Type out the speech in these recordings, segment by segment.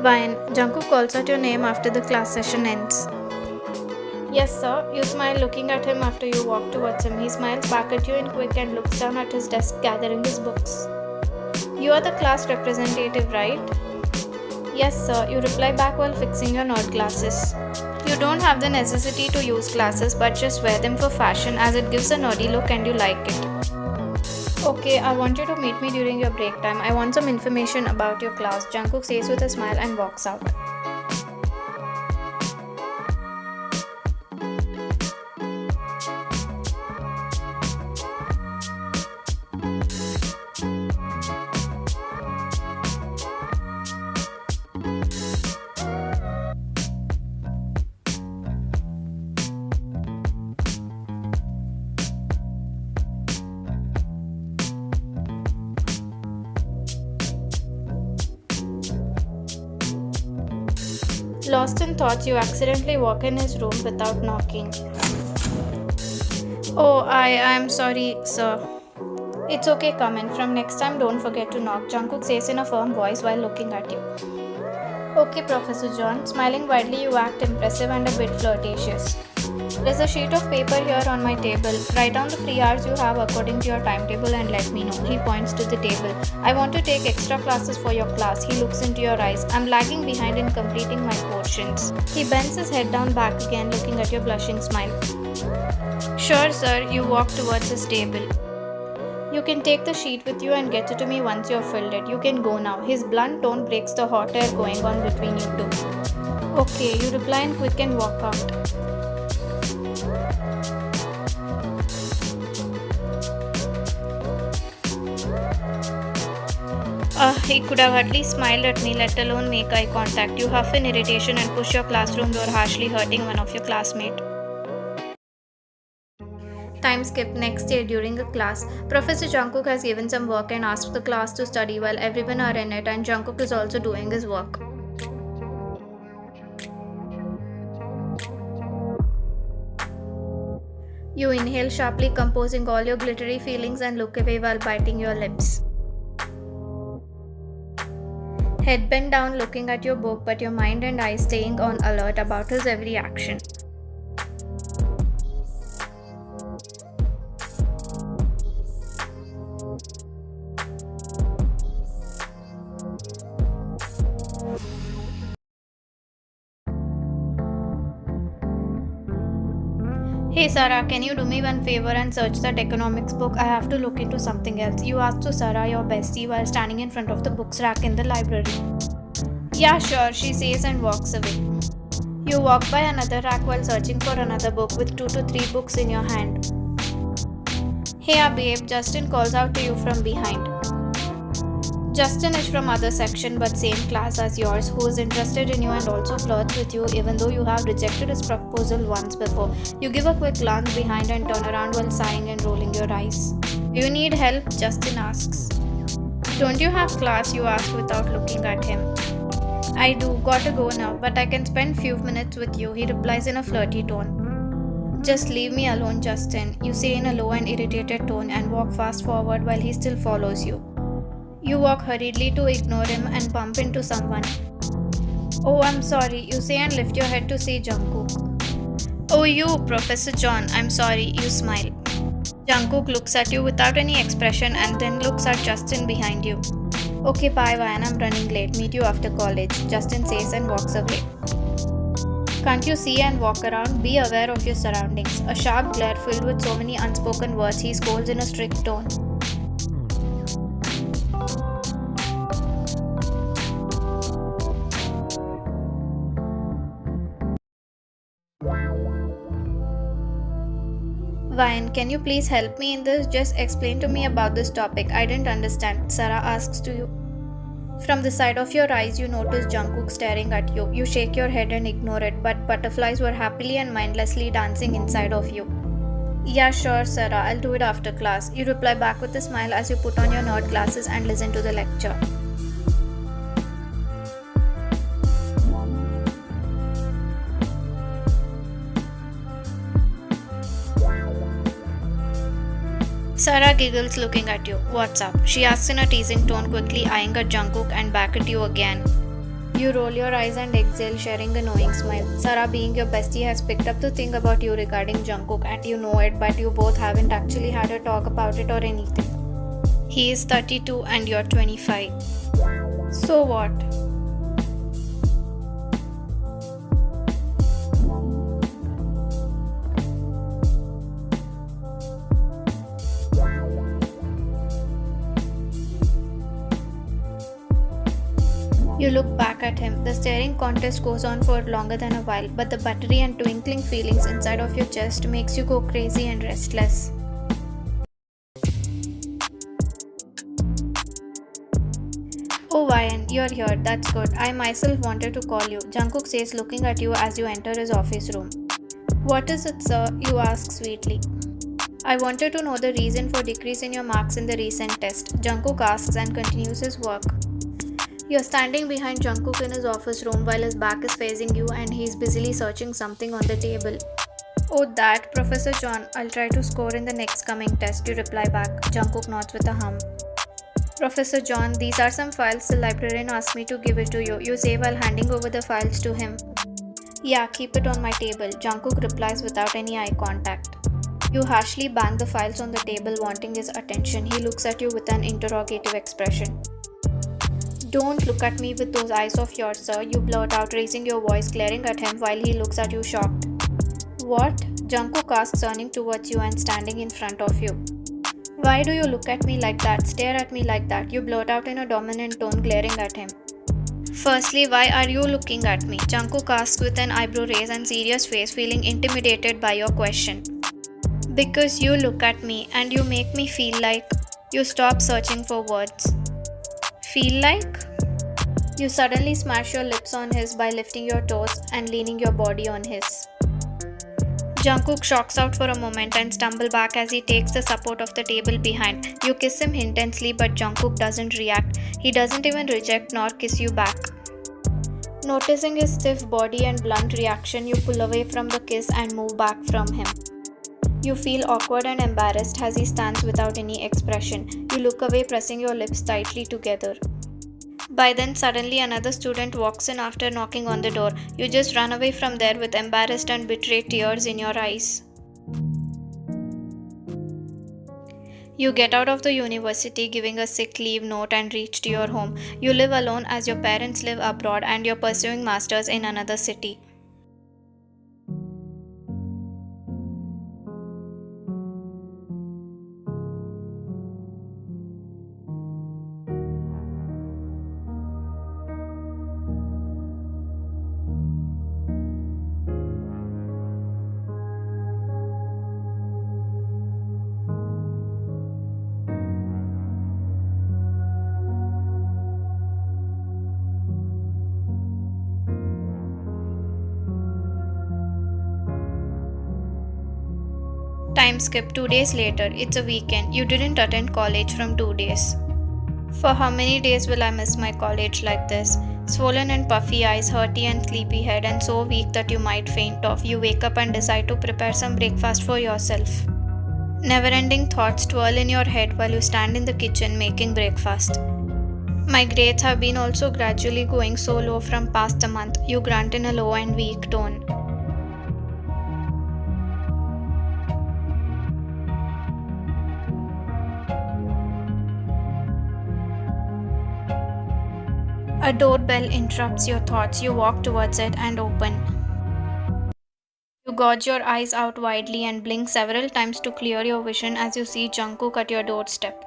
Fine. Jungkook calls out your name after the class session ends. Yes, sir. You smile looking at him after you walk towards him. He smiles back at you in quick and looks down at his desk gathering his books. You are the class representative, right? Yes, sir. You reply back while fixing your nerd glasses. You don't have the necessity to use glasses but just wear them for fashion as it gives a nerdy look and you like it. Okay, I want you to meet me during your break time. I want some information about your class, Jungkook says with a smile and walks out. Lost in thoughts, you accidentally walk in his room without knocking. Oh, I am sorry, sir. It's okay, come in. From next time, don't forget to knock, Jungkook says in a firm voice while looking at you. Okay, Professor John. Smiling widely, you act impressive and a bit flirtatious. There's a sheet of paper here on my table. Write down the free hours you have according to your timetable and let me know. He points to the table. I want to take extra classes for your class. He looks into your eyes. I'm lagging behind in completing my portions. He bends his head down back again looking at your blushing smile. Sure, sir. You walk towards his table. You can take the sheet with you and get it to me once you've filled it. You can go now. His blunt tone breaks the hot air going on between you two. Okay, you reply in quick and walk out. He could have at least smiled at me, let alone make eye contact. You huff in irritation and push your classroom door, harshly hurting one of your classmates. Time skip. Next day during a class, Professor Jungkook has given some work and asked the class to study while everyone are in it and Jungkook is also doing his work. You inhale sharply, composing all your glittery feelings and look away while biting your lips. Head bent down looking at your book but your mind and eyes staying on alert about his every action. Hey Sarah, can you do me one favor and search that economics book? I have to look into something else. You ask to Sarah, your bestie, while standing in front of the books rack in the library. Yeah, sure, she says and walks away. You walk by another rack while searching for another book with 2 to 3 books in your hand. Hey babe, Justin calls out to you from behind. Justin is from other section but same class as yours, who is interested in you and also flirts with you even though you have rejected his proposal once before. You give a quick glance behind and turn around while sighing and rolling your eyes. Do you need help? Justin asks. Don't you have class? You ask without looking at him. I do, gotta go now, but I can spend few minutes with you, he replies in a flirty tone. Just leave me alone, Justin, you say in a low and irritated tone and walk fast forward while he still follows you. You walk hurriedly to ignore him and bump into someone. Oh, I'm sorry, you say and lift your head to see Jungkook. Oh, you, Professor John, I'm sorry, you smile. Jungkook looks at you without any expression and then looks at Justin behind you. Okay, bye, Ryan, I'm running late. Meet you after college, Justin says and walks away. Can't you see and walk around? Be aware of your surroundings. A sharp glare filled with so many unspoken words, he scolds in a strict tone. Ryan, can you please help me in this? Just explain to me about this topic. I didn't understand, Sarah asks to you. From the side of your eyes, you notice Jungkook staring at you. You shake your head and ignore it, but butterflies were happily and mindlessly dancing inside of you. Yeah, sure, Sarah. I'll do it after class. You reply back with a smile as you put on your nerd glasses and listen to the lecture. Sarah giggles looking at you. What's up? She asks in a teasing tone, quickly eyeing at Jungkook and back at you again. You roll your eyes and exhale, sharing a knowing smile. Sarah, being your bestie, has picked up the thing about you regarding Jungkook, and you know it, but you both haven't actually had a talk about it or anything. He is 32 and you're 25. So what? You look back at him. The staring contest goes on for longer than a while, but the buttery and twinkling feelings inside of your chest makes you go crazy and restless. Oh Ryan, you're here, that's good. I myself wanted to call you, Jungkook says, looking at you as you enter his office room. What is it, sir? You ask sweetly. I wanted to know the reason for decrease in your marks in the recent test, Jungkook asks and continues his work. You're standing behind Jungkook in his office room while his back is facing you and he's busily searching something on the table. Oh that, Professor John, I'll try to score in the next coming test, you reply back. Jungkook nods with a hum. Professor John, these are some files the librarian asked me to give it to you, you say while handing over the files to him. Yeah, keep it on my table, Jungkook replies without any eye contact. You harshly bang the files on the table wanting his attention. He looks at you with an interrogative expression. Don't look at me with those eyes of yours, sir, you blurt out, raising your voice, glaring at him while he looks at you shocked. What? Jungkook asks, turning towards you and standing in front of you. Why do you look at me like that, stare at me like that, you blurt out in a dominant tone, glaring at him. Firstly, why are you looking at me? Jungkook asks with an eyebrow raise and serious face, feeling intimidated by your question. Because you look at me and you make me feel like. You stop searching for words. Feel like? You suddenly smash your lips on his by lifting your toes and leaning your body on his. Jungkook shocks out for a moment and stumbles back as he takes the support of the table behind. You kiss him intensely, but Jungkook doesn't react. He doesn't even reject nor kiss you back. Noticing his stiff body and blunt reaction, you pull away from the kiss and move back from him. You feel awkward and embarrassed as he stands without any expression. You look away, pressing your lips tightly together. By then, suddenly another student walks in after knocking on the door. You just run away from there with embarrassed and betrayed tears in your eyes. You get out of the university, giving a sick leave note, and reach to your home. You live alone as your parents live abroad and you're pursuing masters in another city. Time skip 2 days later. It's a weekend. You didn't attend college from 2 days. For how many days will I miss my college like this? Swollen and puffy eyes, hurty and sleepy head, and so weak that you might faint off, you wake up and decide to prepare some breakfast for yourself. Never-ending thoughts twirl in your head while you stand in the kitchen making breakfast. My grades have been also gradually going so low from past a month, you grunt in a low and weak tone. A doorbell interrupts your thoughts. You walk towards it and open. You gouge your eyes out widely and blink several times to clear your vision as you see Jungkook at your doorstep.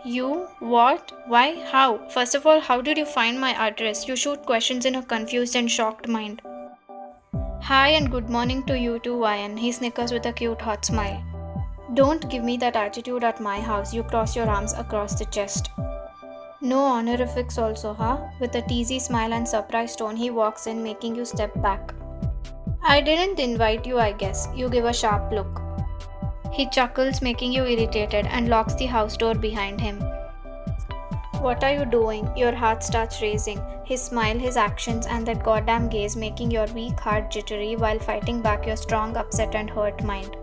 You? What? Why? How? First of all, how did you find my address? You shoot questions in a confused and shocked mind. Hi and good morning to you too, Ryan. He snickers with a cute hot smile. Don't give me that attitude at my house. You cross your arms across the chest. No honorifics also, huh? With a teasy smile and surprised tone, he walks in, making you step back. I didn't invite you, I guess. You give a sharp look. He chuckles, making you irritated, and locks the house door behind him. What are you doing? Your heart starts racing. His smile, his actions, and that goddamn gaze making your weak heart jittery while fighting back your strong, upset and hurt mind.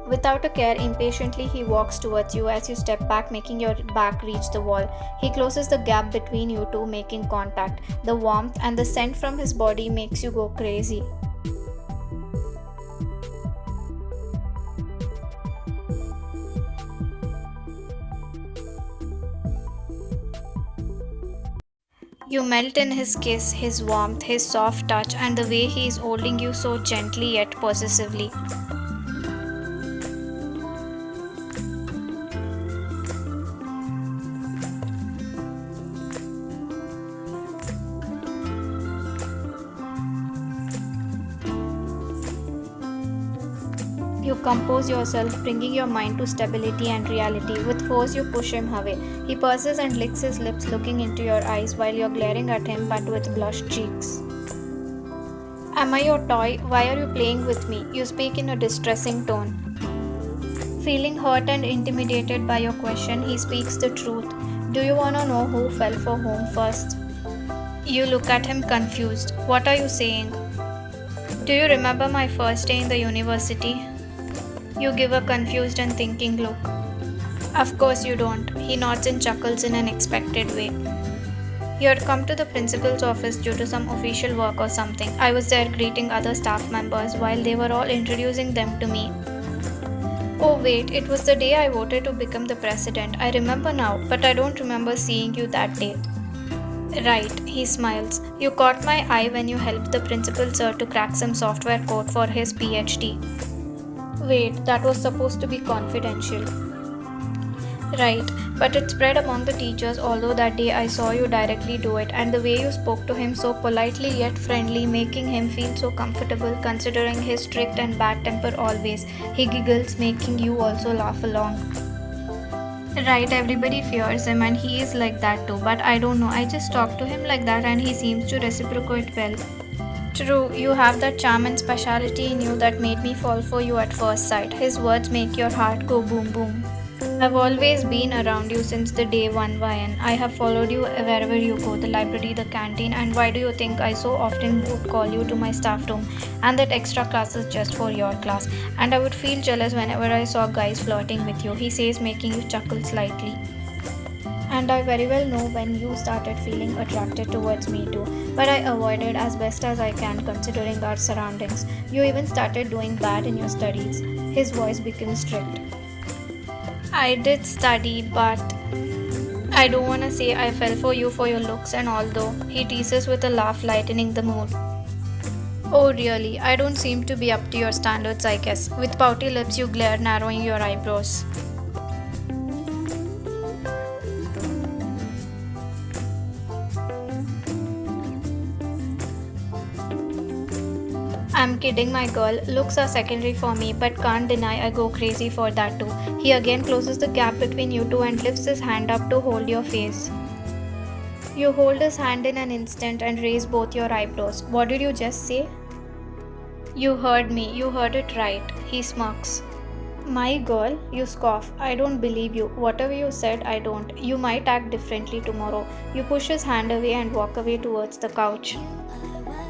Without a care, impatiently he walks towards you as you step back, making your back reach the wall. He closes the gap between you two, making contact. The warmth and the scent from his body makes you go crazy. You melt in his kiss, his warmth, his soft touch, and the way he is holding you so gently yet possessively. You compose yourself, bringing your mind to stability and reality. With force, you push him away. He purses and licks his lips, looking into your eyes while you're glaring at him but with blushed cheeks. Am I your toy? Why are you playing with me? You speak in a distressing tone. Feeling hurt and intimidated by your question, he speaks the truth. Do you want to know who fell for whom first? You look at him confused. What are you saying? Do you remember my first day in the university? You give a confused and thinking look. Of course you don't. He nods and chuckles in an expected way. You had come to the principal's office due to some official work or something. I was there greeting other staff members while they were all introducing them to me. Oh wait, it was the day I voted to become the president. I remember now, but I don't remember seeing you that day. Right, he smiles. You caught my eye when you helped the principal sir to crack some software code for his PhD. Wait, that was supposed to be confidential. Right, but it spread among the teachers, although that day I saw you directly do it, and the way you spoke to him so politely yet friendly, making him feel so comfortable considering his strict and bad temper always. He giggles, making you also laugh along. Right, everybody fears him and he is like that too, but I don't know, I just talk to him like that and he seems to reciprocate well. True, you have that charm and speciality in you that made me fall for you at first sight. His words make your heart go boom boom. I've always been around you since the day one, Vayan. I have followed you wherever you go, the library, the canteen, and why do you think I so often would call you to my staff room and that extra classes just for your class? And I would feel jealous whenever I saw guys flirting with you, he says, making you chuckle slightly. And I very well know when you started feeling attracted towards me too, but I avoided as best as I can considering our surroundings. You even started doing bad in your studies. His voice became strict. I did study, but I don't wanna say I fell for you for your looks and all though. He teases with a laugh, lightening the mood. Oh really? I don't seem to be up to your standards, I guess. With pouty lips you glare, narrowing your eyebrows. I'm kidding, my girl. Looks are secondary for me, but can't deny I go crazy for that too. He again closes the gap between you two and lifts his hand up to hold your face. You hold his hand in an instant and raise both your eyebrows. What did you just say? You heard me. You heard it right. He smirks. My girl, you scoff. I don't believe you. Whatever you said, I don't. You might act differently tomorrow. You push his hand away and walk away towards the couch.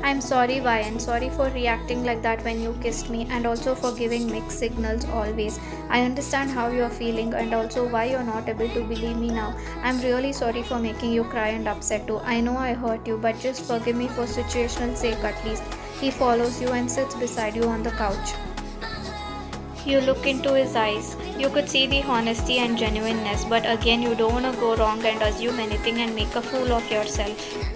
I'm sorry, Vayan. Sorry for reacting like that when you kissed me and also for giving mixed signals always. I understand how you're feeling and also why you're not able to believe me now. I'm really sorry for making you cry and upset too. I know I hurt you, but just forgive me for situational sake at least. He follows you and sits beside you on the couch. You look into his eyes. You could see the honesty and genuineness, but again you don't want to go wrong and assume anything and make a fool of yourself.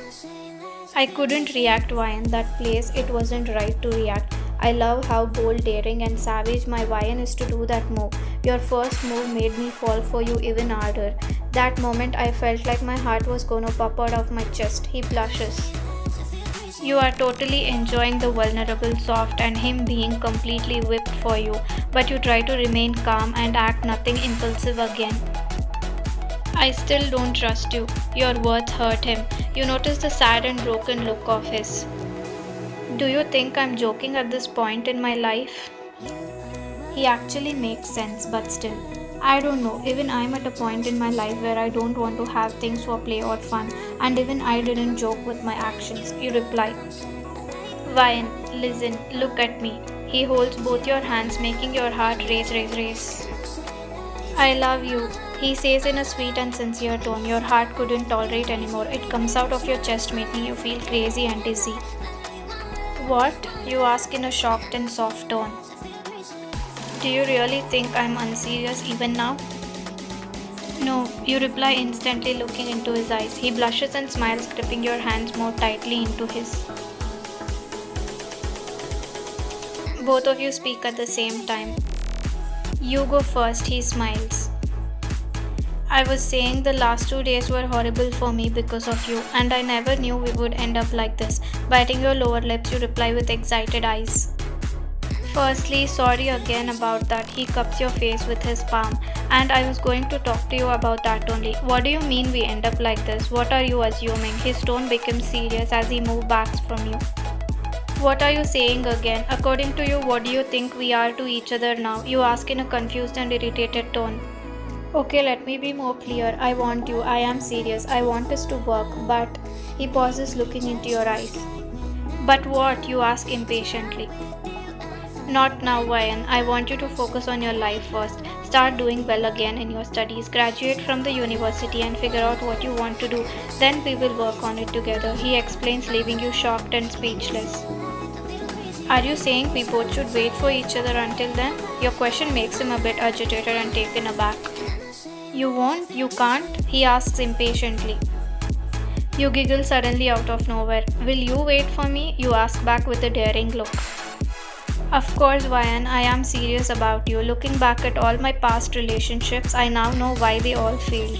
I couldn't react, Vayan. That place, it wasn't right to react. I love how bold, daring and savage my Vayan is to do that move. Your first move made me fall for you even harder. That moment I felt like my heart was gonna pop out of my chest. He blushes. You are totally enjoying the vulnerable, soft and him being completely whipped for you. But you try to remain calm and act nothing impulsive again. I still don't trust you. Your words hurt him. You notice the sad and broken look of his. Do you think I'm joking at this point in my life? He actually makes sense, but still. I don't know, even I'm at a point in my life where I don't want to have things for play or fun, and even I didn't joke with my actions. You reply. Vayan, listen, look at me. He holds both your hands, making your heart race. I love you, he says in a sweet and sincere tone your heart couldn't tolerate anymore. It comes out of your chest, making you feel crazy and dizzy. What? You ask in a shocked and soft tone. Do you really think I'm unserious even now? No, you reply instantly, looking into his eyes. He blushes and smiles, gripping your hands more tightly into his. Both of you speak at the same time. You go first, he smiles. I was saying the last 2 days were horrible for me because of you, and I never knew we would end up like this. Biting your lower lips, you reply with excited eyes. Firstly, sorry again about that. He cups your face with his palm. And I was going to talk to you about that only. What do you mean we end up like this? What are you assuming? His tone becomes serious as he moves back from you. What are you saying again? According to you, what do you think we are to each other now? You ask in a confused and irritated tone. Okay, let me be more clear. I want you. I am serious. I want us to work. But he pauses, looking into your eyes. But what? You ask impatiently. Not now, Wayan. I want you to focus on your life first. Start doing well again in your studies. Graduate from the university and figure out what you want to do. Then we will work on it together. He explains, leaving you shocked and speechless. Are you saying we both should wait for each other until then? Your question makes him a bit agitated and taken aback. You won't? You can't? He asks impatiently. You giggle suddenly out of nowhere. Will you wait for me? You ask back with a daring look. Of course, Vayan, I am serious about you. Looking back at all my past relationships, I now know why they all failed.